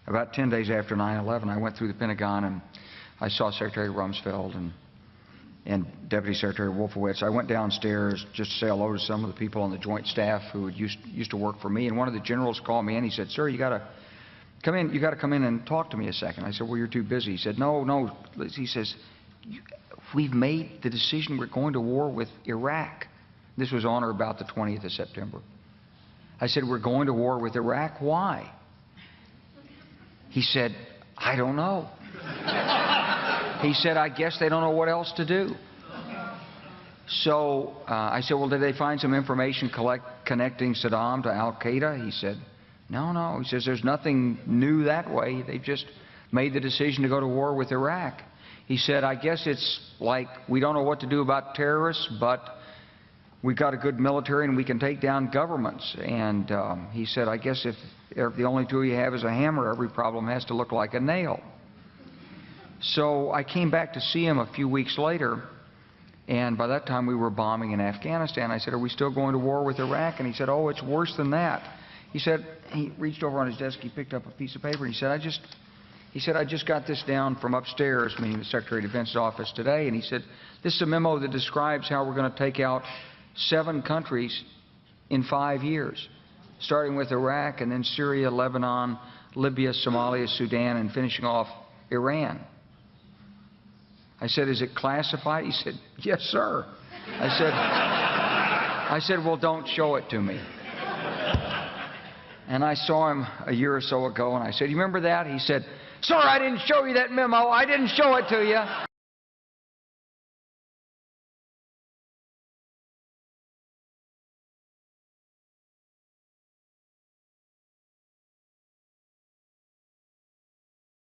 about 10 days after 9/11, I went through the Pentagon and I saw Secretary Rumsfeld and Deputy Secretary Wolfowitz. I went downstairs just to say hello to some of the people on the Joint Staff who had used to work for me, and one of the generals called me in. He said, "Sir, you got to come in. You got to come in and talk to me a second." I said, "Well, you're too busy." He said, "No." He says, "We've made the decision. We're going to war with Iraq." This was on or about the 20th of September. I said, "We're going to war with Iraq. Why?" He said, "I don't know." He said, "I guess they don't know what else to do." So I said, "Well, did they find some information connecting Saddam to Al-Qaeda?" He said, No. He says, "There's nothing new that way. They've just made the decision to go to war with Iraq." He said, "I guess it's like we don't know what to do about terrorists, but we've got a good military and we can take down governments." And he said, "I guess if the only tool you have is a hammer, every problem has to look like a nail." So I came back to see him a few weeks later, and by that time we were bombing in Afghanistan. I said, "Are we still going to war with Iraq?" And he said, "Oh, it's worse than that." He said, he reached over on his desk, he picked up a piece of paper, and he said, I just got this down from upstairs," meaning the Secretary of Defense's office today, and he said, "This is a memo that describes how we're going to take out 7 countries in 5 years, starting with Iraq and then Syria, Lebanon, Libya, Somalia, Sudan, and finishing off Iran." I said, "Is it classified?" He said, "Yes, sir." I said, "Well, don't show it to me." And I saw him a year or so ago, and I said, "You remember that?" He said, "Sir, I didn't show you that memo. I didn't show it to you."